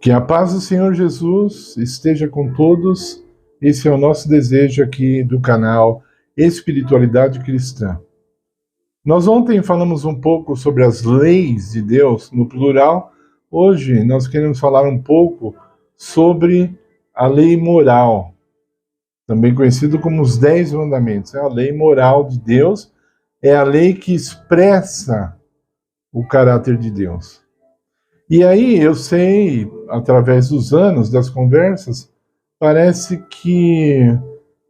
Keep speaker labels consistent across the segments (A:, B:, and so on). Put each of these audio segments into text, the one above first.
A: Que a paz do Senhor Jesus esteja com todos. Esse é o nosso desejo aqui do canal Espiritualidade Cristã. Nós ontem falamos um pouco sobre as leis de Deus, no plural. Hoje nós queremos falar um pouco sobre a lei moral, também conhecido como os 10 mandamentos. É a lei moral de Deus, é a lei que expressa o caráter de Deus. E aí eu sei, através dos anos, das conversas, parece que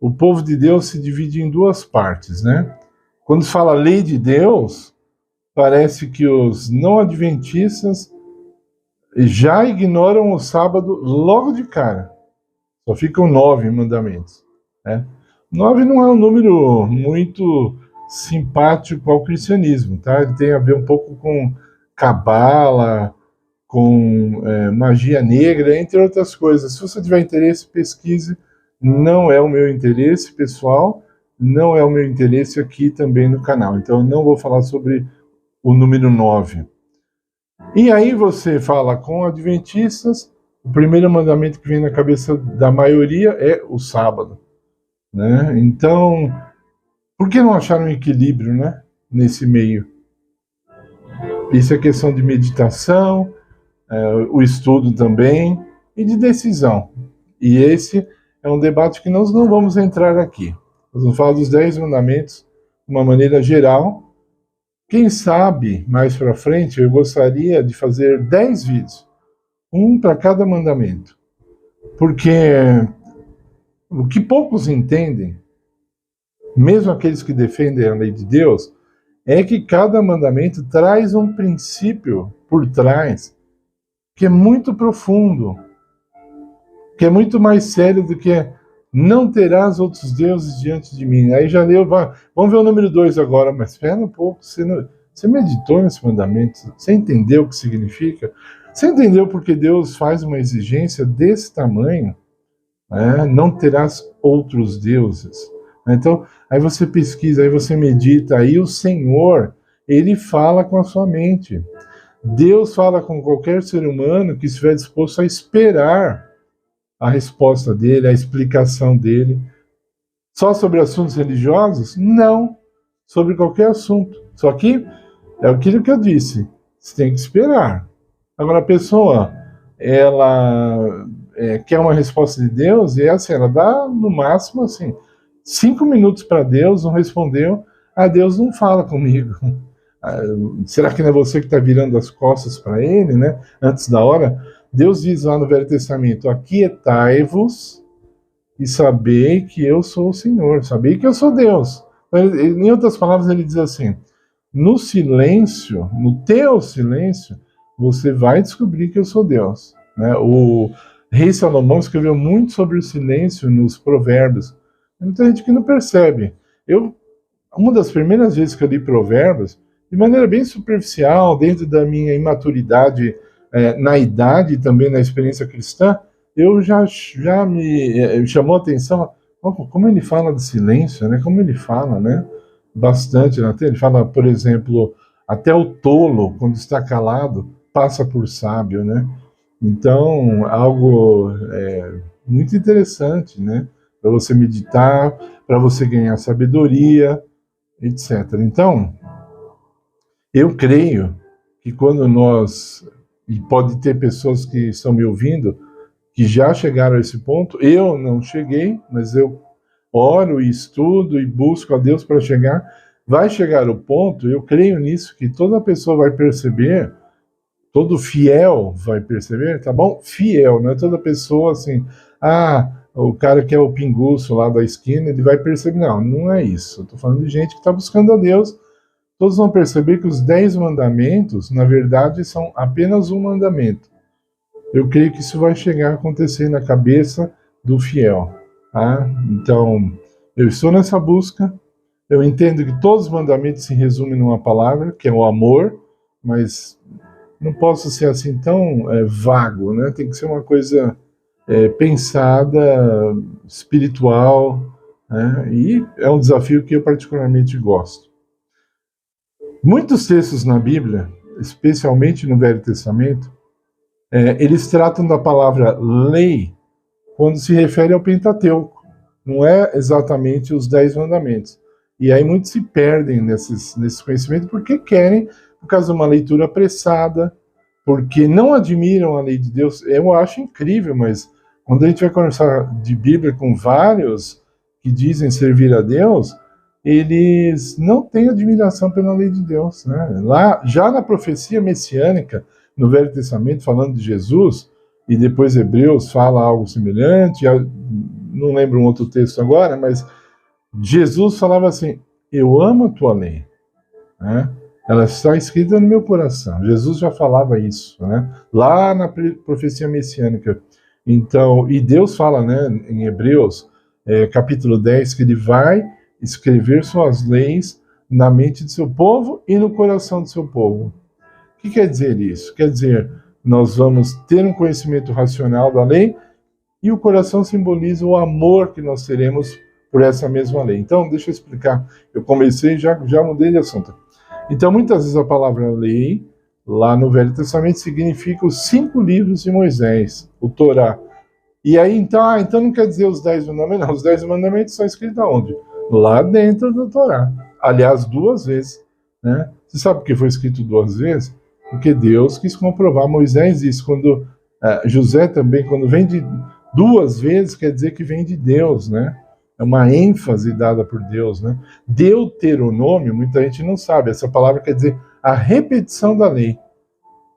A: o povo de Deus se divide em duas partes, né? Quando se fala lei de Deus, parece que os não adventistas já ignoram o sábado logo de cara. Só ficam 9 mandamentos, né? 9 não é um número muito simpático ao cristianismo, tá? Ele tem a ver um pouco com cabala, com magia negra, entre outras coisas. Se você tiver interesse, pesquise. Não é o meu interesse pessoal, não é o meu interesse aqui também no canal. Então, eu não vou falar sobre o número 9. E aí você fala com adventistas, o primeiro mandamento que vem na cabeça da maioria é o sábado, né? Então, por que não achar um equilíbrio, né, nesse meio? Isso é questão de meditação, o estudo também, e de decisão. E esse é um debate que nós não vamos entrar aqui. Nós vamos falar dos 10 mandamentos de uma maneira geral. Quem sabe, mais para frente, eu gostaria de fazer 10 vídeos, um para cada mandamento. Porque o que poucos entendem, mesmo aqueles que defendem a lei de Deus, é que cada mandamento traz um princípio por trás que é muito profundo, que é muito mais sério do que não terás outros deuses diante de mim. Aí já leu, vamos ver o número 2 agora, mas espera um pouco, você meditou nesse mandamento? Você entendeu o que significa? Você entendeu porque Deus faz uma exigência desse tamanho? Não terás outros deuses. Então, aí você pesquisa, aí você medita, aí o Senhor, Ele fala com a sua mente. Deus fala com qualquer ser humano que estiver disposto a esperar a resposta dele, a explicação dele. Só sobre assuntos religiosos? Não. Sobre qualquer assunto. Só que é aquilo que eu disse. Você tem que esperar. Agora, a pessoa, ela quer uma resposta de Deus, e é assim, ela dá, no máximo, assim, 5 minutos para Deus, não respondeu, Deus não fala comigo. Será que não é você que está virando as costas para ele, né? Antes da hora? Deus diz lá no Velho Testamento: aquietai-vos e sabei que eu sou o Senhor, sabei que eu sou Deus. Em outras palavras, ele diz assim: no silêncio, no teu silêncio, você vai descobrir que eu sou Deus, né? O rei Salomão escreveu muito sobre o silêncio nos Provérbios. Muita gente que não percebe. Uma das primeiras vezes que eu li Provérbios, de maneira bem superficial, dentro da minha imaturidade na idade e também na experiência cristã, eu já me chamou a atenção como ele fala de silêncio, né? Como ele fala, né? Bastante. Né? Ele fala, por exemplo, até o tolo, quando está calado, passa por sábio, né? Então, algo muito interessante, né? Para você meditar, para você ganhar sabedoria, etc. Então, eu creio que quando nós, e pode ter pessoas que estão me ouvindo, que já chegaram a esse ponto, eu não cheguei, mas eu oro e estudo e busco a Deus para chegar, vai chegar o ponto, eu creio nisso, que toda pessoa vai perceber, todo fiel vai perceber, tá bom? Fiel, não é toda pessoa assim, o cara que é o pinguço lá da esquina, ele vai perceber, não é isso, eu tô falando de gente que está buscando a Deus. Todos vão perceber que os 10 mandamentos, na verdade, são apenas um mandamento. Eu creio que isso vai chegar a acontecer na cabeça do fiel. Tá? Então, eu estou nessa busca. Eu entendo que todos os mandamentos se resumem numa palavra, que é o amor, mas não posso ser assim tão vago, né? Tem que ser uma coisa pensada, espiritual, né? E é um desafio que eu particularmente gosto. Muitos textos na Bíblia, especialmente no Velho Testamento, eles tratam da palavra lei quando se refere ao Pentateuco. Não é exatamente os 10 mandamentos. E aí muitos se perdem nesse conhecimento porque querem, por causa de uma leitura apressada, porque não admiram a lei de Deus. Eu acho incrível, mas quando a gente vai conversar de Bíblia com vários que dizem servir a Deus, eles não têm admiração pela lei de Deus, né? Lá, já na profecia messiânica, no Velho Testamento, falando de Jesus, e depois Hebreus fala algo semelhante, não lembro um outro texto agora, mas Jesus falava assim, eu amo a tua lei, né? Ela está escrita no meu coração. Jesus já falava isso, né? Lá na profecia messiânica. Então, e Deus fala, né, em Hebreus, capítulo 10, que ele vai escrever suas leis na mente de seu povo e no coração do seu povo. O que quer dizer isso? Quer dizer, nós vamos ter um conhecimento racional da lei e o coração simboliza o amor que nós teremos por essa mesma lei. Então, deixa eu explicar. Eu comecei e já mudei de assunto. Então, muitas vezes a palavra lei, lá no Velho Testamento, significa os 5 livros de Moisés, o Torá. E aí, então não quer dizer os 10 mandamentos, não. Os 10 mandamentos são escritos aonde? Lá dentro do Torá. Aliás, 2 vezes. Né? Você sabe por que foi escrito 2 vezes? Porque Deus quis comprovar. Moisés disse, quando José também, quando vem de 2 vezes, quer dizer que vem de Deus, né? É uma ênfase dada por Deus, né? Deuteronômio, muita gente não sabe. Essa palavra quer dizer a repetição da lei.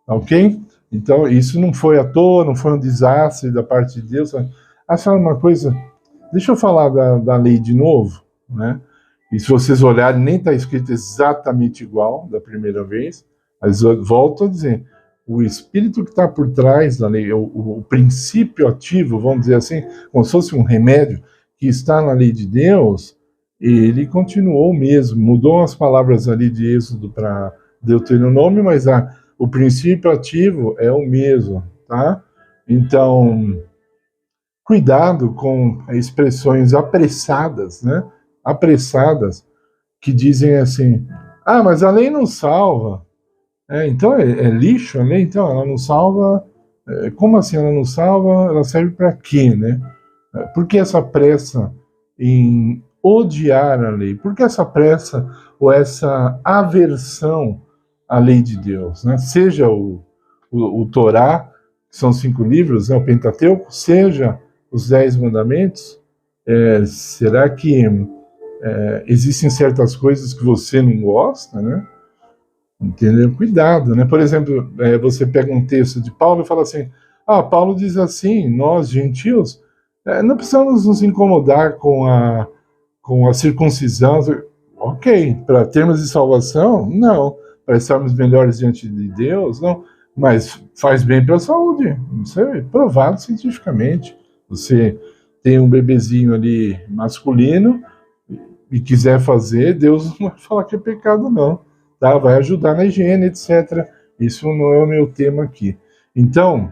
A: Ok? Então, isso não foi à toa, não foi um desastre da parte de Deus. Sabe uma coisa? Deixa eu falar da lei de novo, né? E se vocês olharem, nem está escrito exatamente igual da primeira vez, mas eu volto a dizer, o espírito que está por trás da lei, o princípio ativo, vamos dizer assim, como se fosse um remédio, que está na lei de Deus, ele continuou mesmo, mudou as palavras ali de Êxodo para Deuteronômio, mas o princípio ativo é o mesmo, tá? Então, cuidado com expressões apressadas, né? Apressadas, que dizem assim, mas a lei não salva. Então é lixo a lei, então ela não salva. Como assim ela não salva? Ela serve para quê, né? Por que essa pressa em odiar a lei? Por que essa pressa ou essa aversão à lei de Deus? Né? Seja o Torá, que são 5 livros, né, o Pentateuco, seja os 10 mandamentos, será que existem certas coisas que você não gosta, né? Entendeu? Cuidado, né? Por exemplo, você pega um texto de Paulo e fala assim, Paulo diz assim, nós, gentios, não precisamos nos incomodar com a circuncisão. Ok, para termos de salvação, não. Para estarmos melhores diante de Deus, não. Mas faz bem para a saúde. Isso é provado cientificamente. Você tem um bebezinho ali masculino e quiser fazer, Deus não vai falar que é pecado, não. Tá? Vai ajudar na higiene, etc. Isso não é o meu tema aqui. Então,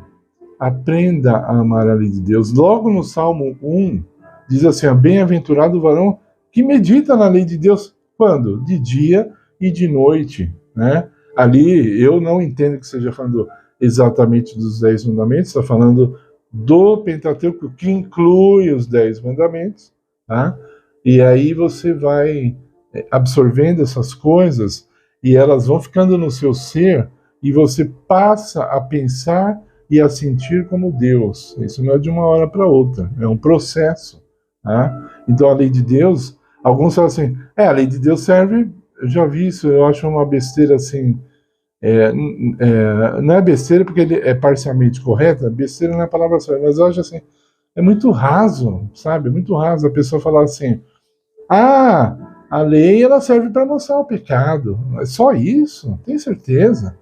A: aprenda a amar a lei de Deus. Logo no Salmo 1, diz assim, bem-aventurado o varão que medita na lei de Deus. Quando? De dia e de noite. Né? Ali, eu não entendo que seja falando exatamente dos 10 mandamentos, está falando do Pentateuco, que inclui os 10 mandamentos. Tá? E aí você vai absorvendo essas coisas e elas vão ficando no seu ser e você passa a pensar e a sentir como Deus. Isso não é de uma hora para outra, é um processo. Tá? Então a lei de Deus, alguns falam assim, a lei de Deus serve, eu já vi isso, eu acho uma besteira assim, não é besteira porque ele é parcialmente correta, besteira não é a palavra certa, mas eu acho assim, é muito raso, sabe? É muito raso a pessoa falar assim, a lei ela serve para mostrar o pecado, é só isso, tem certeza?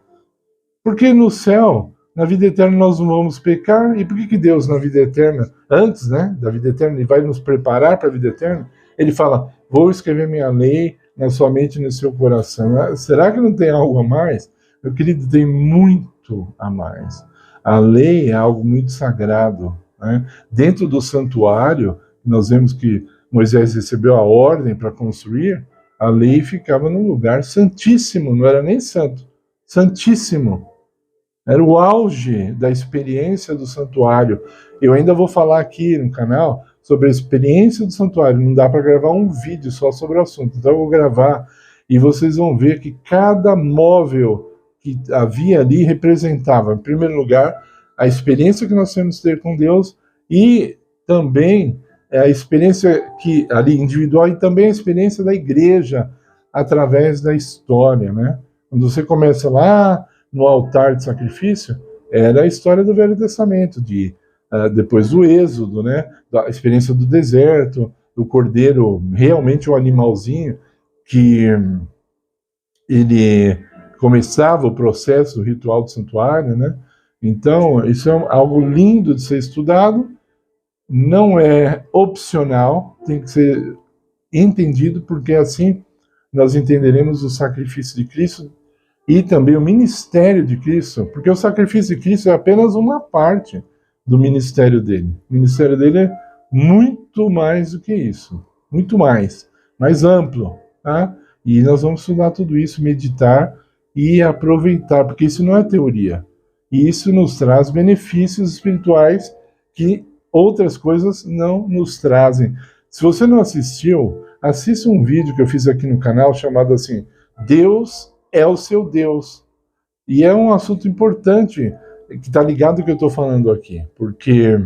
A: Porque no céu, na vida eterna nós não vamos pecar, e por que Deus na vida eterna, antes, né, da vida eterna, ele vai nos preparar para a vida eterna, ele fala, vou escrever minha lei na sua mente e no seu coração. Será que não tem algo a mais? Meu querido, tem muito a mais. A lei é algo muito sagrado. Né? Dentro do santuário, nós vemos que Moisés recebeu a ordem para construir, a lei ficava num lugar santíssimo, não era nem santo, santíssimo. Era o auge da experiência do santuário. Eu ainda vou falar aqui no canal sobre a experiência do santuário. Não dá para gravar um vídeo só sobre o assunto. Então eu vou gravar e vocês vão ver que cada móvel que havia ali representava, em primeiro lugar, a experiência que nós temos de ter com Deus e também a experiência que ali individual e também a experiência da igreja através da história, né? Quando você começa lá no altar de sacrifício, era a história do Velho Testamento, depois do Êxodo, né? Da experiência do deserto, do cordeiro, realmente um animalzinho que ele começava o processo do ritual do santuário, né? Então, isso é algo lindo de ser estudado, não é opcional, tem que ser entendido, porque assim nós entenderemos o sacrifício de Cristo e também o ministério de Cristo, porque o sacrifício de Cristo é apenas uma parte do ministério dele. O ministério dele é muito mais do que isso, muito mais amplo, tá? E nós vamos estudar tudo isso, meditar e aproveitar, porque isso não é teoria. E isso nos traz benefícios espirituais que outras coisas não nos trazem. Se você não assistiu, assista um vídeo que eu fiz aqui no canal chamado assim, Deus é o seu Deus. E é um assunto importante que está ligado ao que eu estou falando aqui, porque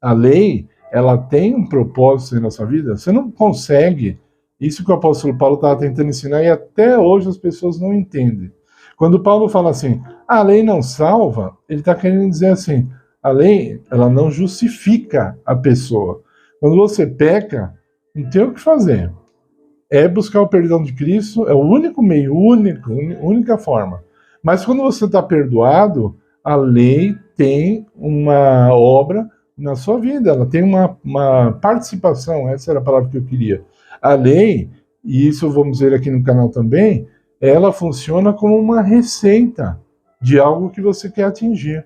A: a lei, ela tem um propósito em nossa vida. Você não consegue, isso que o apóstolo Paulo estava tentando ensinar e até hoje as pessoas não entendem. Quando Paulo fala assim, a lei não salva, ele está querendo dizer assim, a lei, ela não justifica a pessoa. Quando você peca, não tem o que fazer. É buscar o perdão de Cristo, é o único meio, única forma. Mas quando você está perdoado, a lei tem uma obra na sua vida, ela tem uma participação, essa era a palavra que eu queria. A lei, e isso vamos ver aqui no canal também, ela funciona como uma receita de algo que você quer atingir.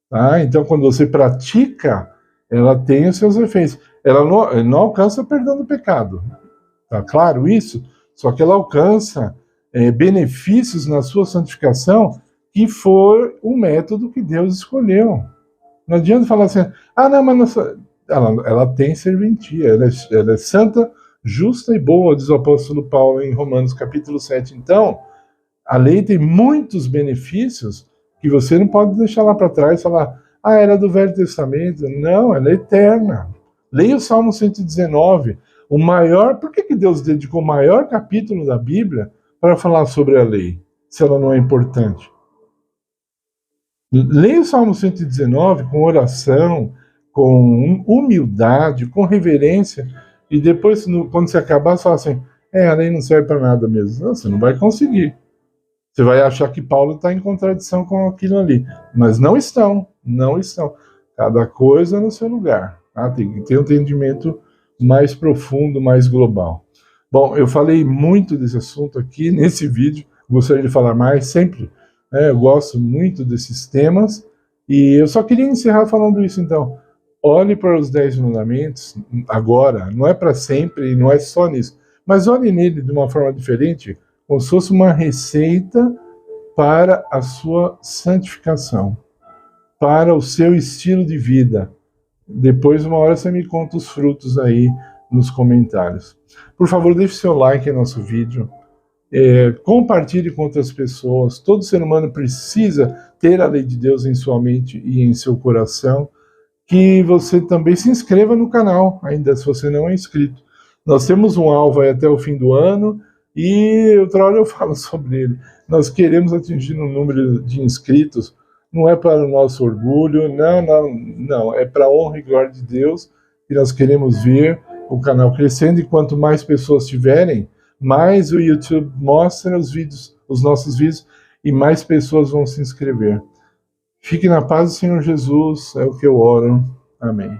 A: Tá? Então, quando você pratica, ela tem os seus efeitos. Ela não alcança o perdão do pecado. Tá claro isso? Só que ela alcança benefícios na sua santificação que foi o método que Deus escolheu. Não adianta falar assim, não, mas ela tem serventia, ela é santa, justa e boa, diz o apóstolo Paulo em Romanos capítulo 7. Então, a lei tem muitos benefícios que você não pode deixar lá para trás e falar, era do Velho Testamento. Não, ela é eterna. Leia o Salmo 119, o maior... Por que Deus dedicou o maior capítulo da Bíblia para falar sobre a lei, se ela não é importante? Leia o Salmo 119 com oração, com humildade, com reverência, e depois, quando você acabar, você fala assim, a lei não serve para nada mesmo. Não, você não vai conseguir. Você vai achar que Paulo está em contradição com aquilo ali. Mas não estão. Cada coisa no seu lugar. Tá? Tem que ter um entendimento mais profundo, mais global. Bom, eu falei muito desse assunto aqui nesse vídeo. Gostaria de falar mais sempre. Eu gosto muito desses temas. E eu só queria encerrar falando isso, então. Olhe para os 10 mandamentos agora. Não é para sempre, não é só nisso. Mas olhe nele de uma forma diferente, como se fosse uma receita para a sua santificação, para o seu estilo de vida. Depois, uma hora, você me conta os frutos aí nos comentários. Por favor, deixe seu like no nosso vídeo, compartilhe com outras pessoas. Todo ser humano precisa ter a lei de Deus em sua mente e em seu coração. Que você também se inscreva no canal, ainda se você não é inscrito. Nós temos um alvo aí até o fim do ano, e outra hora eu falo sobre ele. Nós queremos atingir um número de inscritos, não é para o nosso orgulho, não, é para a honra e glória de Deus, e nós queremos ver o canal crescendo, e quanto mais pessoas tiverem, mais o YouTube mostra os nossos vídeos, e mais pessoas vão se inscrever. Fique na paz do Senhor Jesus, é o que eu oro. Amém.